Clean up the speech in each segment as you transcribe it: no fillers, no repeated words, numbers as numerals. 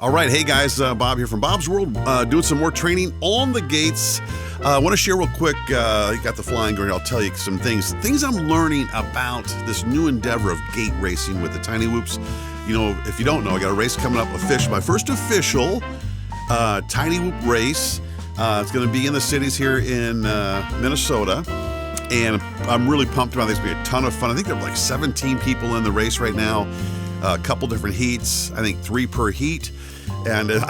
All right, hey guys, Bob here from Bob's World, doing some more training on the gates. I want to share real quick, you got the flying going, I'll tell you some things I'm learning about this new endeavor of gate racing with the TinyWhoops. You know, if you don't know, I got a race coming up, my first official TinyWhoop race. It's going to be in the cities here in Minnesota, and I'm really pumped about this. It's going to be a ton of fun. I think there are like 17 people in the race right now, a couple different heats, I think 3 per heat. And I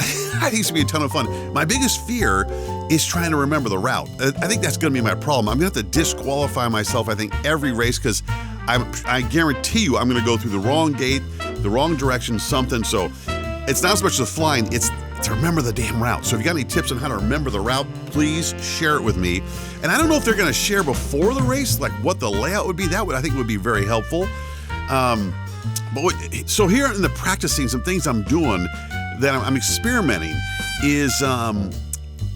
think it's going to be a ton of fun. My biggest fear is trying to remember the route. I think that's going to be my problem. I'm going to have to disqualify myself, I think, every race, because I guarantee you I'm going to go through the wrong gate, the wrong direction, something. So it's not so much the flying, it's to remember the damn route. So if you got any tips on how to remember the route, please share it with me. And I don't know if they're going to share before the race, like what the layout would be. That would, I think, would be very helpful. So here in the practicing, some things I'm doing that I'm experimenting is I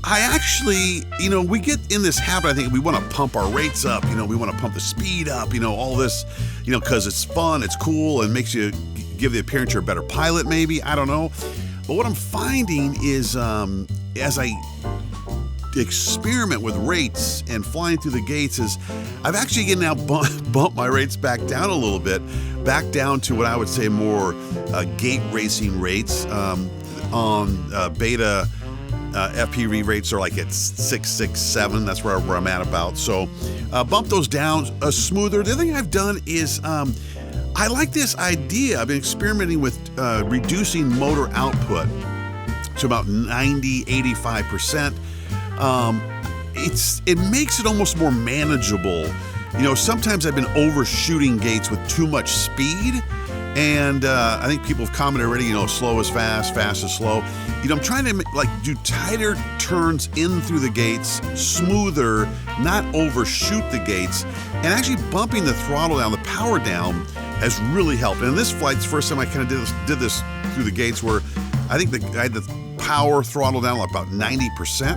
actually, we get in this habit, I think we want to pump our rates up, we want to pump the speed up, all this, because it's fun, it's cool, and makes you give the appearance you're a better pilot maybe, I don't know. But what I'm finding is as I experiment with rates and flying through the gates is I've actually now bumped my rates back down a little bit, back down to what I would say more gate racing rates. On beta FPV rates are like at 6, 6, 7. That's where I'm at about. So bump those down smoother. The other thing I've done is I like this idea. I've been experimenting with reducing motor output to about 90, 85%. It makes it almost more manageable. Sometimes I've been overshooting gates with too much speed, and I think people have commented already, slow is fast, fast is slow. I'm trying to do tighter turns in through the gates, smoother, not overshoot the gates, and actually bumping the throttle down, the power down, has really helped. And in this flight, it's the first time I kind of did this through the gates, where I think I had the power throttle down like about 90%,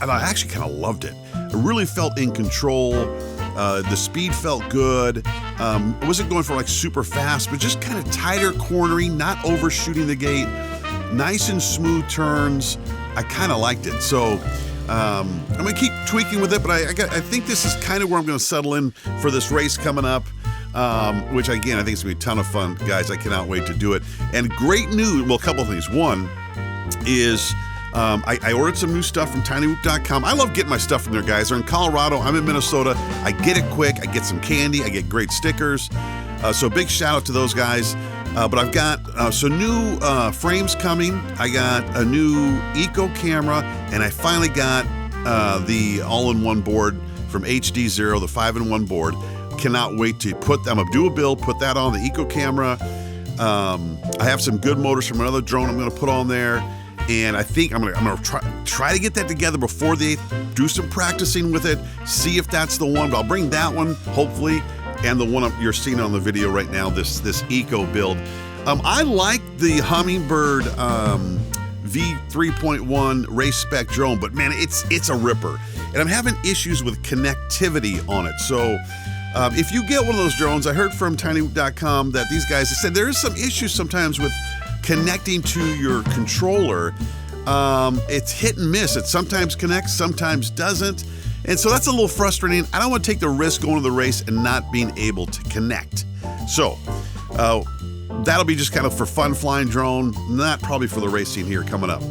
and I actually kind of loved it. I really felt in control. The speed felt good. I wasn't going for super fast, but just kind of tighter cornering, not overshooting the gate, nice and smooth turns. I kind of liked it. So I'm going to keep tweaking with it, but I think this is kind of where I'm going to settle in for this race coming up, which again, I think it's going to be a ton of fun, guys. I cannot wait to do it. And great news, well, a couple of things. One is I ordered some new stuff from TinyWhoop.com. I love getting my stuff from there, guys. They're in Colorado. I'm in Minnesota. I get it quick. I get some candy. I get great stickers. So big shout out to those guys. But I've got some new frames coming. I got a new Eco camera, and I finally got the all-in-one board from HD0, the 5-in-1 board. Cannot wait to I'm gonna do a build, put that on the Eco camera. I have some good motors from another drone I'm gonna put on there. And I think I'm gonna try to get that together before the 8th, do some practicing with it, see if that's the one. But I'll bring that one, hopefully, and the one you're seeing on the video right now, this Eco build. I like the Humminbird V3.1 race spec drone, but man, it's a ripper. And I'm having issues with connectivity on it. So if you get one of those drones, I heard from TinyWhoop.com that these guys said there is some issues sometimes with connecting to your controller. It's hit and miss. It sometimes connects, sometimes doesn't. And so that's a little frustrating. I don't want to take the risk going to the race and not being able to connect. So that'll be just kind of for fun flying drone, not probably for the racing here coming up.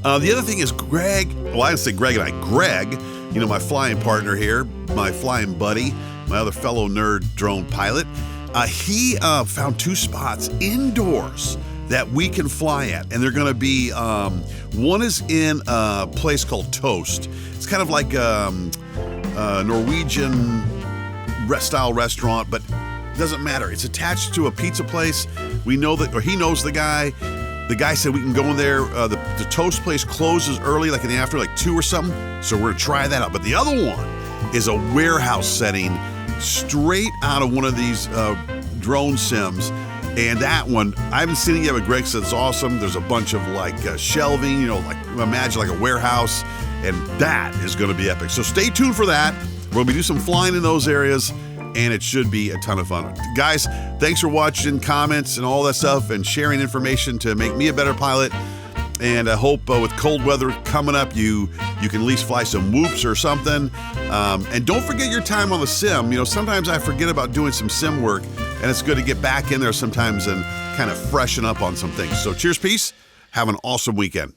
The other thing is Greg, well, I didn't say Greg and I, Greg, my flying partner here, my flying buddy, my other fellow nerd drone pilot. He found 2 spots indoors that we can fly at, and they're going to be, one is in a place called Toast. It's kind of like a Norwegian style restaurant, but it doesn't matter. It's attached to a pizza place. We know that, or he knows the guy. The guy said we can go in there. The Toast place closes early, like in the after, like 2 or something. So we're going to try that out. But the other one is a warehouse setting, straight out of one of these drone sims. And that one, I haven't seen it yet, but Greg said it's awesome. There's a bunch of shelving, imagine like a warehouse, and that is going to be epic. So stay tuned for that. We'll be doing some flying in those areas. and it should be a ton of fun. Guys, thanks for watching, comments, and all that stuff, and sharing information to make me a better pilot. And I hope with cold weather coming up, you can at least fly some whoops or something. And don't forget your time on the sim. You know, sometimes I forget about doing some sim work, and it's good to get back in there sometimes and kind of freshen up on some things. So cheers, peace. Have an awesome weekend.